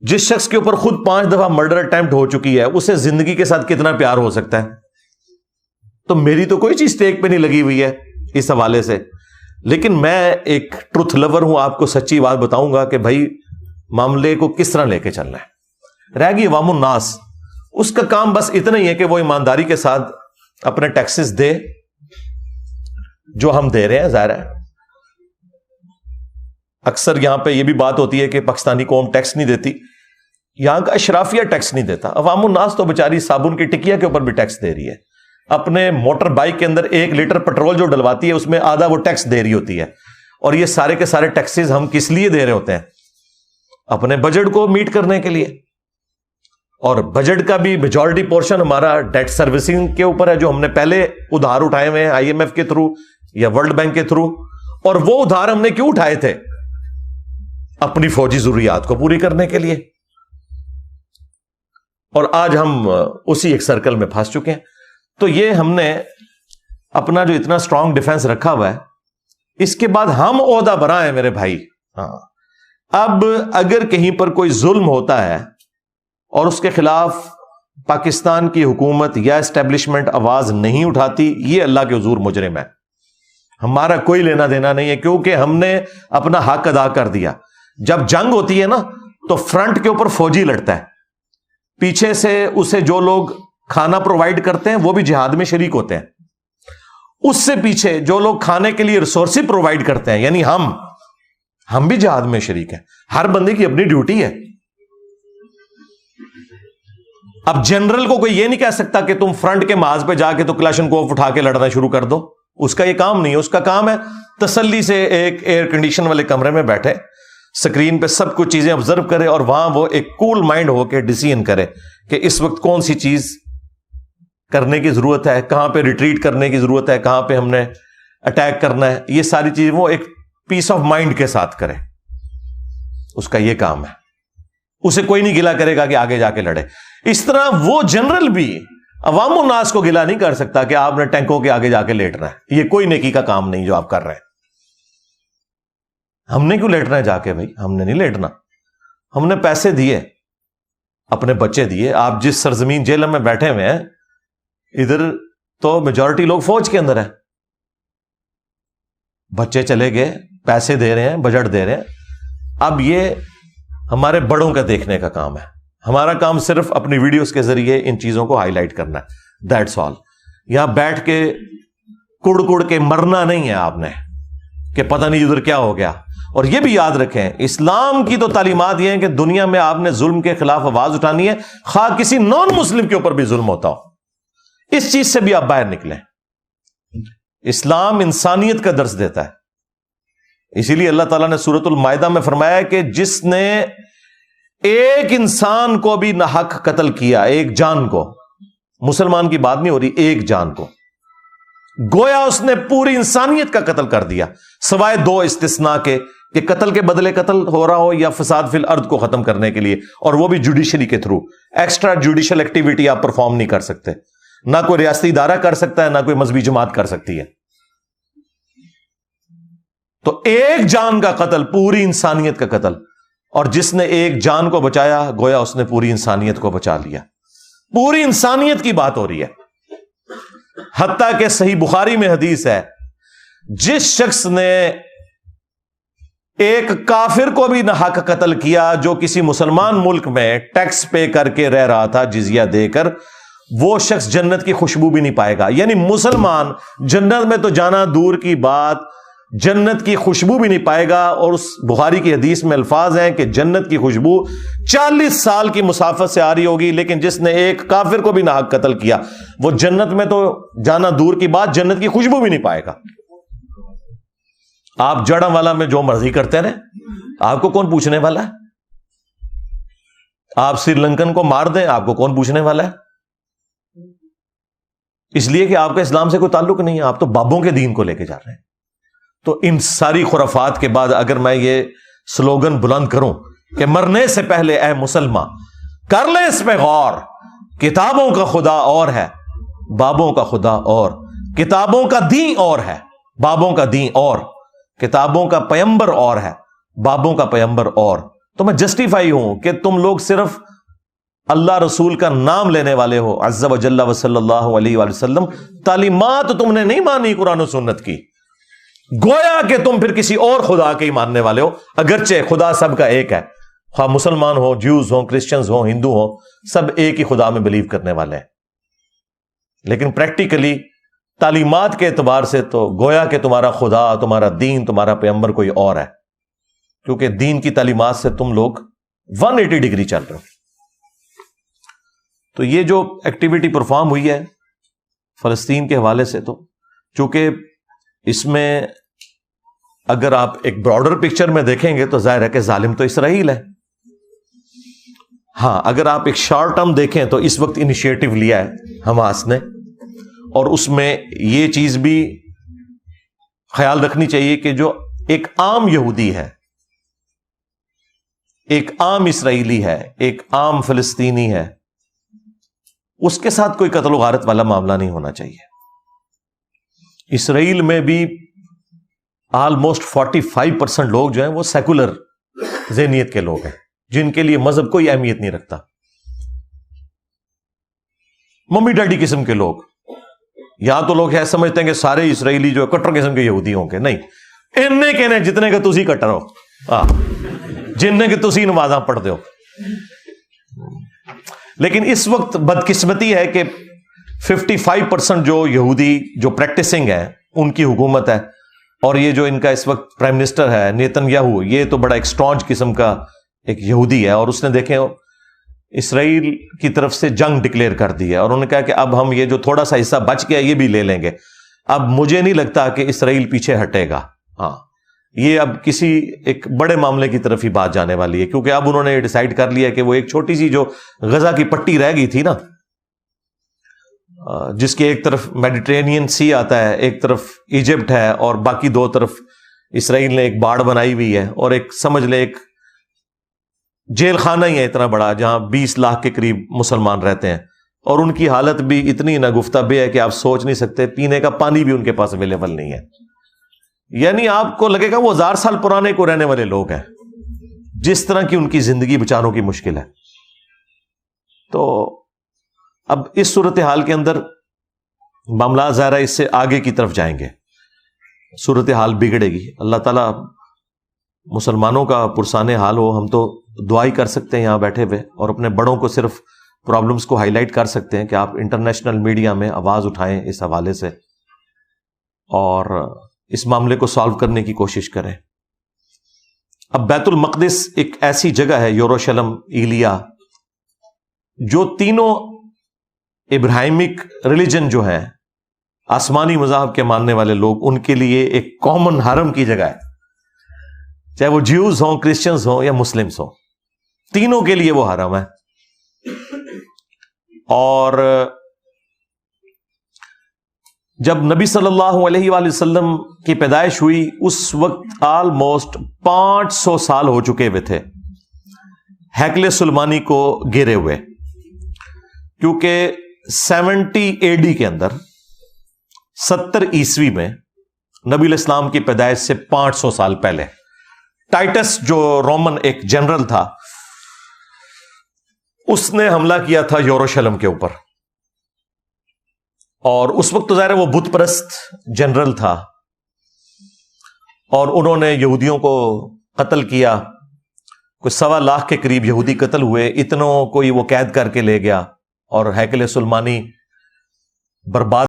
جس شخص کے اوپر خود 5 دفعہ مرڈر اٹیمپٹ ہو چکی ہے اسے زندگی کے ساتھ کتنا پیار ہو سکتا ہے؟ تو میری تو کوئی چیز ٹیک پہ نہیں لگی ہوئی ہے اس حوالے سے، لیکن میں ایک ٹروتھ لور ہوں، آپ کو سچی بات بتاؤں گا کہ بھائی معاملے کو کس طرح لے کے چلنا ہے۔ رہ گئی عوام الناس، اس کا کام بس اتنا ہی ہے کہ وہ ایمانداری کے ساتھ اپنے ٹیکسز دے جو ہم دے رہے ہیں۔ ظاہر ہے اکثر یہاں پہ یہ بھی بات ہوتی ہے کہ پاکستانی قوم ٹیکس نہیں دیتی، یہاں کا اشرافیہ ٹیکس نہیں دیتا۔ عوام الناس تو بیچاری صابن کی ٹکیا کے اوپر بھی ٹیکس دے رہی ہے، اپنے موٹر بائک کے اندر 1 لیٹر پیٹرول جو ڈلواتی ہے اس میں آدھا وہ ٹیکس دے رہی ہوتی ہے، اور یہ سارے کے سارے ٹیکسز ہم کس لیے دے رہے ہوتے ہیں؟ اپنے بجٹ کو میٹ کرنے کے لیے، اور بجٹ کا بھی میجورٹی پورشن ہمارا ڈیٹ سروسنگ کے اوپر ہے، جو ہم نے پہلے ادھار اٹھائے ہوئے ہیں IMF کے تھرو یا ورلڈ بینک کے تھرو، اور وہ ادھار ہم نے کیوں اٹھائے تھے؟ اپنی فوجی ضروریات کو پوری کرنے کے لیے، اور آج ہم اسی ایک سرکل میں پھنس چکے ہیں۔ تو یہ ہم نے اپنا جو اتنا اسٹرانگ ڈیفنس رکھا ہوا ہے، اس کے بعد ہم عہدہ برا ہیں میرے بھائی۔ ہاں، اب اگر کہیں پر کوئی ظلم ہوتا ہے اور اس کے خلاف پاکستان کی حکومت یا اسٹیبلشمنٹ آواز نہیں اٹھاتی، یہ اللہ کے حضور مجرم ہے، ہمارا کوئی لینا دینا نہیں ہے، کیونکہ ہم نے اپنا حق ادا کر دیا۔ جب جنگ ہوتی ہے نا تو فرنٹ کے اوپر فوجی لڑتا ہے، پیچھے سے اسے جو لوگ کھانا پرووائڈ کرتے ہیں وہ بھی جہاد میں شریک ہوتے ہیں، اس سے پیچھے جو لوگ کھانے کے لیے ریسورسز پرووائڈ کرتے ہیں یعنی ہم بھی جہاد میں شریک ہیں۔ ہر بندے کی اپنی ڈیوٹی ہے۔ اب جنرل کو کوئی یہ نہیں کہہ سکتا کہ تم فرنٹ کے محاذ پہ جا کے تو کلاشنکوف اٹھا کے لڑنا شروع کر دو، اس کا یہ کام نہیں ہے۔ اس کا کام ہے تسلی سے ایک ایئر کنڈیشن والے کمرے میں بیٹھے، سکرین پہ سب کچھ چیزیں آبزرو کرے، اور وہاں وہ ایک کول مائنڈ ہو کے ڈیسیژن کرے کہ اس وقت کون سی چیز کرنے کی ضرورت ہے، کہاں پہ ریٹریٹ کرنے کی ضرورت ہے، کہاں پہ ہم نے اٹیک کرنا ہے۔ یہ ساری چیز وہ ایک پیس آف مائنڈ کے ساتھ کرے، اس کا یہ کام ہے۔ اسے کوئی نہیں گلا کرے گا کہ آگے جا کے لڑے۔ اس طرح وہ جنرل بھی عوام الناس کو گلا نہیں کر سکتا کہ آپ نے ٹینکوں کے آگے جا کے لیٹنا ہے۔ یہ کوئی نیکی کا کام نہیں جو آپ کر رہے ہیں۔ ہم نے کیوں لیٹنا ہے جا کے؟ بھائی ہم نے نہیں لیٹنا، ہم نے پیسے دیے، اپنے بچے دیے۔ آپ جس سرزمین جیل میں بیٹھے ہوئے ہیں، ادھر تو میجورٹی لوگ فوج کے اندر ہیں، بچے چلے گئے، پیسے دے رہے ہیں، بجٹ دے رہے ہیں۔ اب یہ ہمارے بڑوں کا دیکھنے کا کام ہے، ہمارا کام صرف اپنی ویڈیوز کے ذریعے ان چیزوں کو ہائی لائٹ کرنا ہے، دیٹس آل۔ یہاں بیٹھ کے کڑ کڑ کے مرنا نہیں ہے آپ نے کہ پتہ نہیں ادھر کیا ہو گیا۔ اور یہ بھی یاد رکھیں، اسلام کی تو تعلیمات یہ ہیں کہ دنیا میں آپ نے ظلم کے خلاف آواز اٹھانی ہے، خواہ کسی نان مسلم کے اوپر بھی ظلم ہوتا ہو، اس چیز سے بھی آپ باہر نکلیں۔ اسلام انسانیت کا درس دیتا ہے، اسی لیے اللہ تعالیٰ نے سورۃ المائدہ میں فرمایا کہ جس نے ایک انسان کو بھی ناحق قتل کیا، ایک جان کو، مسلمان کی بات نہیں ہو رہی، ایک جان کو، گویا اس نے پوری انسانیت کا قتل کر دیا، سوائے 2 استثناء کے کہ قتل کے بدلے قتل ہو رہا ہو یا فساد فی الارض کو ختم کرنے کے لیے، اور وہ بھی جوڈیشری کے تھرو۔ ایکسٹرا جوڈیشل ایکٹیویٹی آپ پرفارم نہیں کر سکتے، نہ کوئی ریاستی ادارہ کر سکتا ہے، نہ کوئی مذہبی جماعت کر سکتی ہے۔ تو ایک جان کا قتل، پوری انسانیت کا قتل، اور جس نے ایک جان کو بچایا گویا اس نے پوری انسانیت کو بچا لیا۔ پوری انسانیت کی بات ہو رہی ہے۔ حتیٰ کہ صحیح بخاری میں حدیث ہے، جس شخص نے ایک کافر کو بھی ناحق قتل کیا جو کسی مسلمان ملک میں ٹیکس پے کر کے رہ رہا تھا، جزیہ دے کر، وہ شخص جنت کی خوشبو بھی نہیں پائے گا۔ یعنی مسلمان جنت میں تو جانا دور کی بات، جنت کی خوشبو بھی نہیں پائے گا۔ اور اس بخاری کی حدیث میں الفاظ ہیں کہ جنت کی خوشبو 40 سال کی مسافت سے آ رہی ہوگی، لیکن جس نے ایک کافر کو بھی ناحق قتل کیا وہ جنت میں تو جانا دور کی بات، جنت کی خوشبو بھی نہیں پائے گا۔ آپ جڑا والا میں جو مرضی کرتے رہیں، آپ کو کون پوچھنے والا ہے؟ آپ سری لنکن کو مار دیں، آپ کو کون پوچھنے والا ہے؟ اس لیے کہ آپ کا اسلام سے کوئی تعلق نہیں ہے، آپ تو بابوں کے دین کو لے کے جا رہے ہیں۔ تو ان ساری خرافات کے بعد اگر میں یہ سلوگن بلند کروں کہ مرنے سے پہلے اے مسلمان کر لیں اس پہ غور، کتابوں کا خدا اور ہے، بابوں کا خدا اور، کتابوں کا دین اور ہے، بابوں کا دین اور، کتابوں کا پیمبر اور ہے، بابوں کا پیمبر اور۔ تو میں جسٹیفائی ہوں کہ تم لوگ صرف اللہ رسول کا نام لینے والے ہو عز و جل و صلی اللہ علیہ وآلہ وسلم، تعلیمات تم نے نہیں مانی قرآن و سنت کی، گویا کہ تم پھر کسی اور خدا کے ہی ماننے والے ہو، اگرچہ خدا سب کا ایک ہے، خواہ مسلمان ہو، جیوز ہوں، کرسچنز ہوں، ہندو ہوں، سب ایک ہی خدا میں بلیو کرنے والے ہیں، لیکن پریکٹیکلی تعلیمات کے اعتبار سے تو گویا کہ تمہارا خدا، تمہارا دین، تمہارا پیغمبر کوئی اور ہے، کیونکہ دین کی تعلیمات سے تم لوگ 180 ڈگری چل رہے ہو۔ تو یہ جو ایکٹیویٹی پرفارم ہوئی ہے فلسطین کے حوالے سے، تو چونکہ اس میں اگر آپ ایک براڈر پکچر میں دیکھیں گے تو ظاہر ہے کہ ظالم تو اسرائیل ہے، ہاں اگر آپ ایک شارٹ ٹرم دیکھیں تو اس وقت انیشیٹو لیا ہے حماس نے، اور اس میں یہ چیز بھی خیال رکھنی چاہیے کہ جو ایک عام یہودی ہے، ایک عام اسرائیلی ہے، ایک عام فلسطینی ہے، اس کے ساتھ کوئی قتل و غارت والا معاملہ نہیں ہونا چاہیے۔ اسرائیل میں بھی آلموسٹ 45% لوگ جو ہیں وہ سیکولر ذہنیت کے لوگ ہیں، جن کے لیے مذہب کوئی اہمیت نہیں رکھتا، ممی ڈیڈی قسم کے لوگ۔ یہاں تو لوگ ایسا سمجھتے ہیں کہ سارے اسرائیلی جو کٹر قسم کے یہودی ہوں گے، نہیں، انہیں کہنے جتنے کہ تسی کٹر ہو، جنہیں کہ تسی نمازاں پڑھتے ہو۔ لیکن اس وقت بدقسمتی ہے کہ 55% جو یہودی جو پریکٹسنگ ہے ان کی حکومت ہے، اور یہ جو ان کا اس وقت پرائم منسٹر ہے نیتن یاہو، یہ تو بڑا ایک اسٹرانج قسم کا ایک یہودی ہے، اور اس نے دیکھیں اسرائیل کی طرف سے جنگ ڈکلیئر کر دی ہے، اور انہوں نے کہا کہ اب ہم یہ جو تھوڑا سا حصہ بچ گیا یہ بھی لے لیں گے۔ اب مجھے نہیں لگتا کہ اسرائیل پیچھے ہٹے گا، ہاں یہ اب کسی ایک بڑے معاملے کی طرف ہی بات جانے والی ہے، کیونکہ اب انہوں نے ڈیسائیڈ کر لیا کہ وہ ایک چھوٹی سی جو غزہ کی پٹی رہ گئی تھی نا، جس کے ایک طرف میڈیٹرینین سی آتا ہے، ایک طرف ایجپٹ ہے، اور باقی دو طرف اسرائیل نے ایک باڑ بنائی ہوئی ہے، اور ایک سمجھ لے ایک جیل خانہ ہی ہے اتنا بڑا، جہاں 20 لاکھ کے قریب مسلمان رہتے ہیں، اور ان کی حالت بھی اتنی ناگفتہ بے ہے کہ آپ سوچ نہیں سکتے، پینے کا پانی بھی ان کے پاس اویلیبل نہیں ہے۔ یعنی آپ کو لگے گا وہ 1000 سال پرانے کو رہنے والے لوگ ہیں، جس طرح کی ان کی زندگی بچاروں کی مشکل ہے۔ تو اب اس صورتحال کے اندر معاملات ظاہرہ اس سے آگے کی طرف جائیں گے، صورتحال بگڑے گی۔ اللہ تعالیٰ مسلمانوں کا پرسان حال ہو، ہم تو دعائی کر سکتے ہیں یہاں بیٹھے ہوئے، اور اپنے بڑوں کو صرف پرابلمز کو ہائی لائٹ کر سکتے ہیں کہ آپ انٹرنیشنل میڈیا میں آواز اٹھائیں اس حوالے سے، اور اس معاملے کو سالو کرنے کی کوشش کریں۔ اب بیت المقدس ایک ایسی جگہ ہے، یروشلم، ایلیا، جو تینوں ابراہیمک ریلیجن جو ہیں، آسمانی مذاہب کے ماننے والے لوگ، ان کے لیے ایک کامن حرم کی جگہ ہے، چاہے وہ جیوز ہوں، کرسچنز ہوں یا مسلمز ہوں، تینوں کے لیے وہ حرم ہے۔ اور جب نبی صلی اللہ علیہ وآلہ وسلم کی پیدائش ہوئی اس وقت آلموسٹ 500 سال ہو چکے ہوئے تھے ہیکل سلیمانی کو گرے ہوئے، کیونکہ 70 AD کے اندر 70 عیسوی میں نبی الاسلام کی پیدائش سے 500 سال پہلے ٹائٹس جو رومن ایک جنرل تھا، اس نے حملہ کیا تھا یروشلم کے اوپر، اور اس وقت تو ظاہر ہے وہ بت پرست جنرل تھا، اور انہوں نے یہودیوں کو قتل کیا، کوئی 1.25 لاکھ کے قریب یہودی قتل ہوئے، اتنوں کوئی وہ قید کر کے لے گیا، اور ہیکل سلیمانی برباد